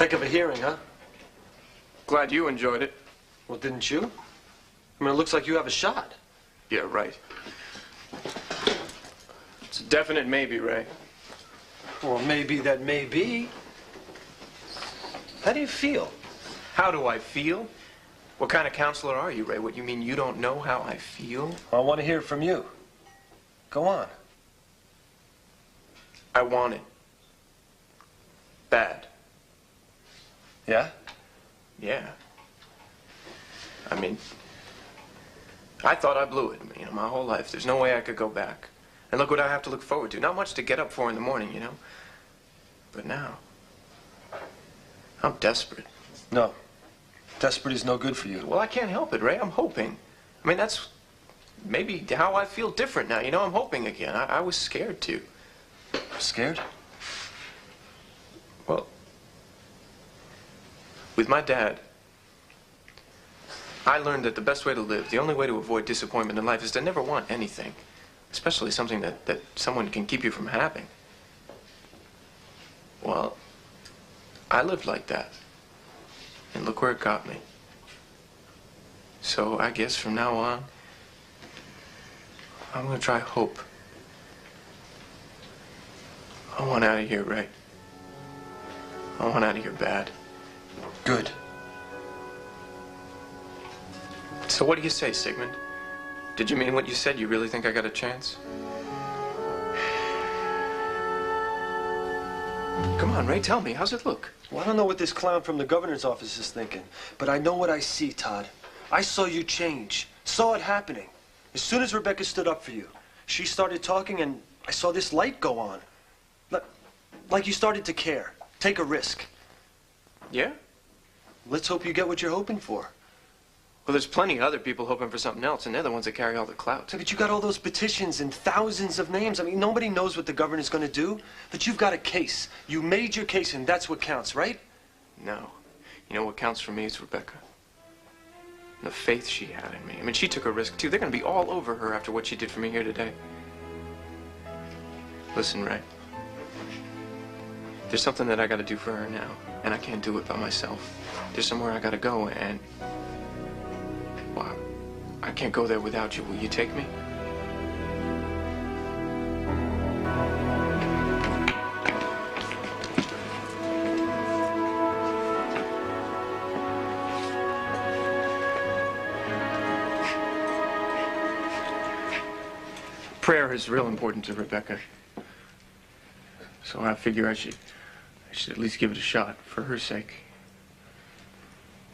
Heck of a hearing, huh? Glad you enjoyed it. Well, didn't you? I mean, it looks like you have a shot. Yeah, right. It's a definite maybe, Ray. Well, maybe that may be. How do you feel? How do I feel? What kind of counselor are you, Ray? What, you mean you don't know how I feel? I want to hear it from you. Go on. I want it. Bad. Yeah? Yeah. I mean, I thought I blew it, you know, my whole life. There's no way I could go back. And look what I have to look forward to. Not much to get up for in the morning, you know. But now, I'm desperate. No. Desperate is no good for you. Well, I can't help it, Ray. I'm hoping. I mean, that's maybe how I feel different now. You know, I'm hoping again. I was scared, too. Scared? Well, with my dad, I learned that the best way to live, the only way to avoid disappointment in life is to never want anything, especially something that someone can keep you from having. Well, I lived like that, and look where it got me. So I guess from now on, I'm gonna try hope. I want out of here, Ray. I want out of here bad. Good. So what do you say, Sigmund? Did you mean what you said? You really think I got a chance? Come on, Ray, tell me. How's it look? Well, I don't know what this clown from the governor's office is thinking, but I know what I see, Todd. I saw you change. Saw it happening. As soon as Rebecca stood up for you, she started talking and I saw this light go on. Like you started to care. Take a risk. Yeah? Let's hope you get what you're hoping for. Well, there's plenty of other people hoping for something else, and they're the ones that carry all the clout. But you got all those petitions and thousands of names. I mean, nobody knows what the governor's going to do. But you've got a case. You made your case, and that's what counts, right? No. You know what counts for me is Rebecca. And the faith she had in me. I mean, she took a risk, too. They're going to be all over her after what she did for me here today. Listen, Ray. There's something that I got to do for her now, and I can't do it by myself. There's somewhere I got to go, and... well, I can't go there without you. Will you take me? Prayer is real important to Rebecca. So I figure I should at least give it a shot for her sake.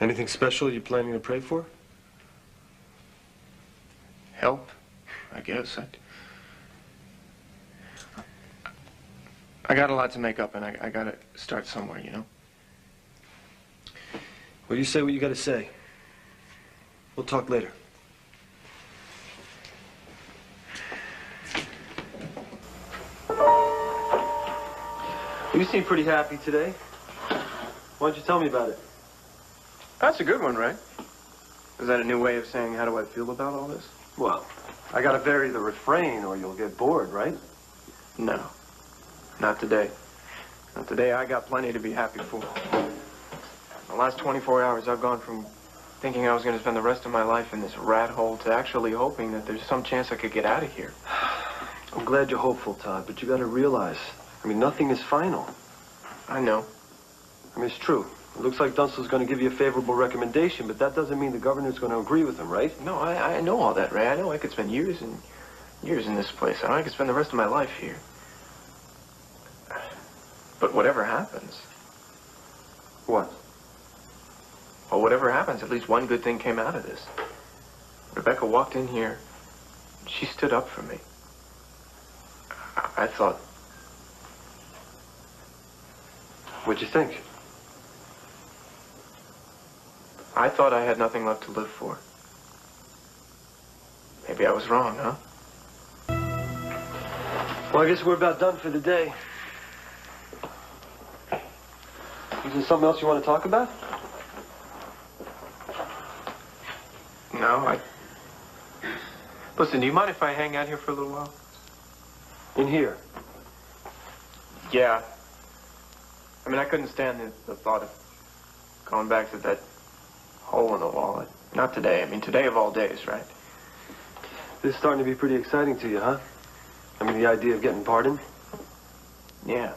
Anything special you're planning to pray for? Help, I guess. I got a lot to make up, and I got to start somewhere, you know? Well, you say what you got to say. We'll talk later. You seem pretty happy today. Why don't you tell me about it? That's a good one, Ray. Is that a new way of saying how do I feel about all this? Well, I gotta vary the refrain or you'll get bored, right? No. Not today. Not today. I got plenty to be happy for. The last 24 hours, I've gone from thinking I was going to spend the rest of my life in this rat hole to actually hoping that there's some chance I could get out of here. I'm glad you're hopeful, Todd, but you gotta realize, I mean, nothing is final. I know. I mean, it's true. It looks like Dunstall's going to give you a favorable recommendation, but that doesn't mean the governor's going to agree with him, right? No, I know all that, Ray. I know I could spend years and years in this place. I know I could spend the rest of my life here. But whatever happens... What? Well, whatever happens, at least one good thing came out of this. Rebecca walked in here. She stood up for me. I thought... What'd you think? I thought I had nothing left to live for. Maybe I was wrong, huh? Well, I guess we're about done for the day. Is there something else you want to talk about? No, Listen, do you mind if I hang out here for a little while? In here? Yeah. I mean, I couldn't stand the thought of going back to that hole in the wall. Not today. I mean, today of all days, right? This is starting to be pretty exciting to you, huh? I mean, the idea of getting pardoned? Yeah.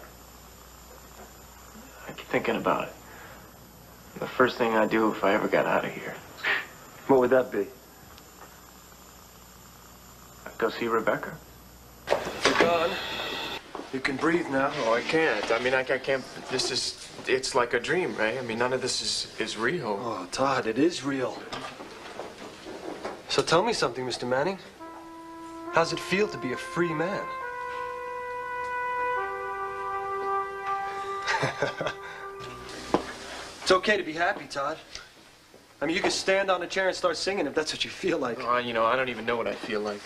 I keep thinking about it. The first thing I'd do if I ever got out of here. What would that be? I'd go see Rebecca. You're gone. You can breathe now. Oh, I can't. I mean, I can't. It's like a dream, right? I mean, none of this is real. Oh, Todd, it is real. So tell me something, Mr. Manning. How's it feel to be a free man? It's okay to be happy, Todd. I mean, you can stand on a chair and start singing if that's what you feel like. Oh, you know, I don't even know what I feel like.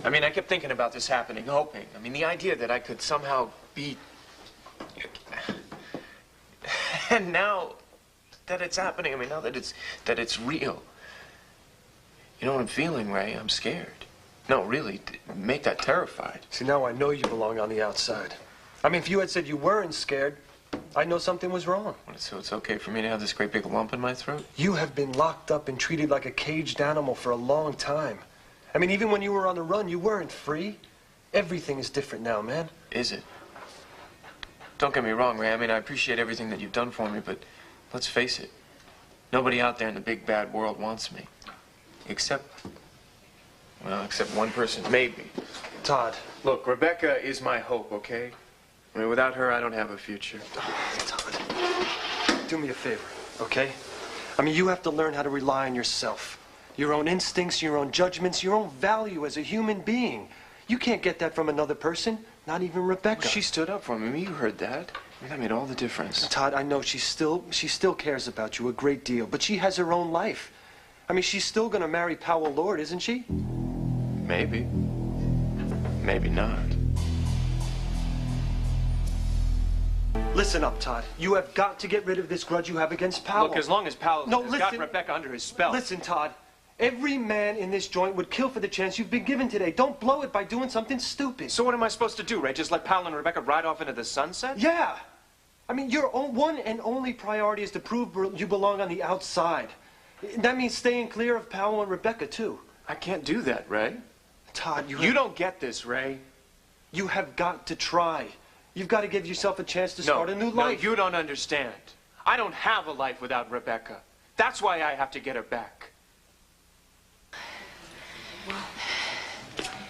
I mean, I kept thinking about this happening, hoping. I mean, the idea that I could somehow be... And now that it's happening, I mean, now that it's real. You know what I'm feeling, Ray? I'm scared. No, really, make that terrified. See, now I know you belong on the outside. I mean, if you had said you weren't scared, I'd know something was wrong. So it's okay for me to have this great big lump in my throat? You have been locked up and treated like a caged animal for a long time. I mean, even when you were on the run, you weren't free. Everything is different now, man. Is it? Don't get me wrong, Ray. I mean, I appreciate everything that you've done for me, but let's face it. Nobody out there in the big bad world wants me. Except one person, maybe. Todd. Look, Rebecca is my hope, okay? I mean, without her, I don't have a future. Todd, do me a favor, okay? I mean, you have to learn how to rely on yourself. Your own instincts, your own judgments, your own value as a human being. You can't get that from another person, not even Rebecca. Well, she stood up for me. I mean, you heard that. I mean, that made all the difference. Todd, I know she still cares about you a great deal, but she has her own life. I mean, she's still gonna marry Powell Lord, isn't she? Maybe. Maybe not. Listen up, Todd. You have got to get rid of this grudge you have against Powell. Look, as long as Powell No, has listen. got Rebecca under his spell. Listen, Todd. Every man in this joint would kill for the chance you've been given today. Don't blow it by doing something stupid. So what am I supposed to do, Ray? Just let Powell and Rebecca ride off into the sunset? Yeah. I mean, your one and only priority is to prove you belong on the outside. That means staying clear of Powell and Rebecca, too. I can't do that, Ray. Todd, You don't get this, Ray. You have got to try. You've got to give yourself a chance to start a new life. No, you don't understand. I don't have a life without Rebecca. That's why I have to get her back.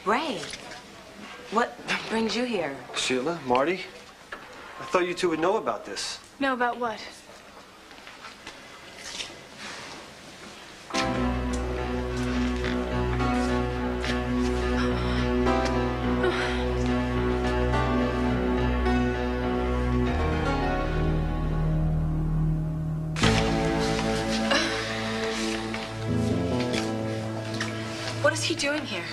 Ray, what brings you here? Sheila, Marty, I thought you two would know about this. Know about what? What is he doing here?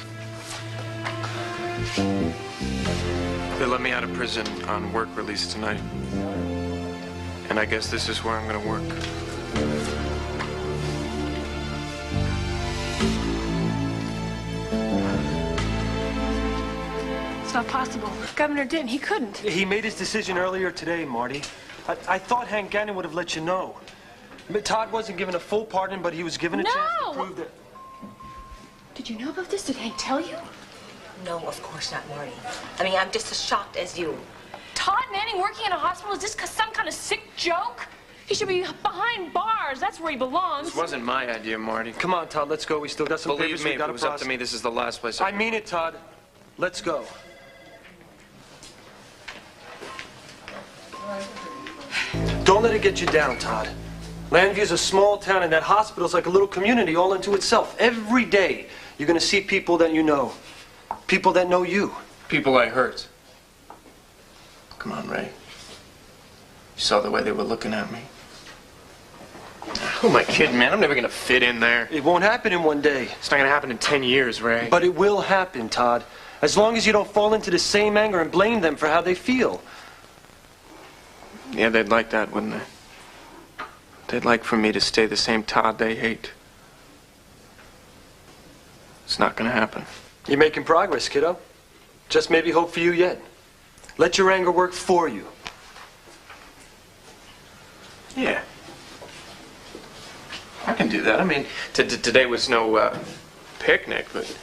They let me out of prison on work release tonight. And I guess this is where I'm gonna work. It's not possible. Governor didn't. He couldn't. He made his decision earlier today, Marty. I thought Hank Gannon would have let you know. But Todd wasn't given a full pardon, but he was given a chance to prove that... Did you know about this? Did Hank tell you? No, of course not, Marty. I mean, I'm just as shocked as you. Todd Manning working in a hospital? Is this some kind of sick joke? He should be behind bars. That's where he belongs. This wasn't my idea, Marty. Come on, Todd, let's go. We still got some Believe papers me, we if got it to was process. up to me, this is the last place I mean it, Todd. Let's go. Don't let it get you down, Todd. Landview's a small town, and that hospital's like a little community all into itself. Every day, you're going to see people that you know. People that know you. People I hurt. Come on, Ray. You saw the way they were looking at me. Who am I kidding, man? I'm never gonna fit in there. It won't happen in one day. It's not gonna happen in 10 years, Ray. But it will happen, Todd. As long as you don't fall into the same anger and blame them for how they feel. Yeah, they'd like that, wouldn't they? They'd like for me to stay the same Todd they hate. It's not gonna happen. You're making progress, kiddo. Just maybe hope for you yet. Let your anger work for you. Yeah. I can do that. I mean, today was no picnic, but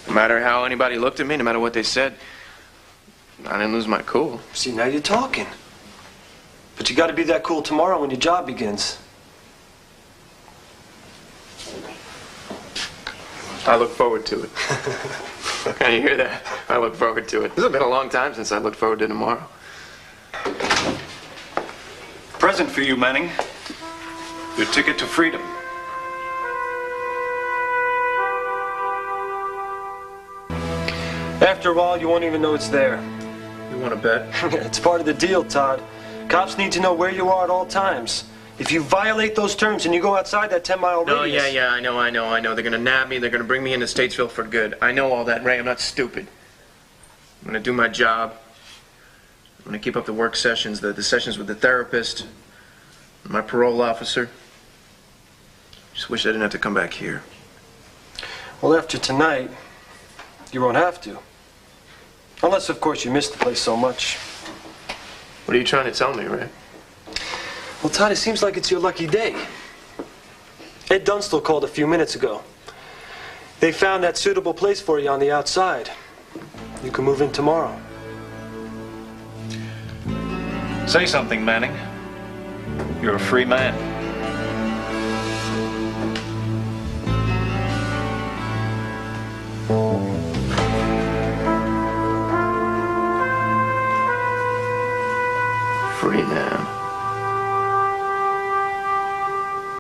no matter how anybody looked at me, no matter what they said, I didn't lose my cool. See, now you're talking. But you got to be that cool tomorrow when your job begins. I look forward to it. Can you hear that? I look forward to it. This has been a long time since I looked forward to tomorrow. Present for you, Manning. Your ticket to freedom. After all, you won't even know it's there. You want to bet? It's part of the deal, Todd. Cops need to know where you are at all times. If you violate those terms and you go outside that 10-mile radius... Oh, yeah, I know. They're gonna nab me. They're gonna bring me into Statesville for good. I know all that, Ray. I'm not stupid. I'm gonna do my job. I'm gonna keep up the work sessions, the sessions with the therapist, my parole officer. Just wish I didn't have to come back here. Well, after tonight, you won't have to. Unless, of course, you miss the place so much. What are you trying to tell me, Ray? Well, Todd, it seems like it's your lucky day. Ed Dunstall called a few minutes ago. They found that suitable place for you on the outside. You can move in tomorrow. Say something, Manning. You're a free man.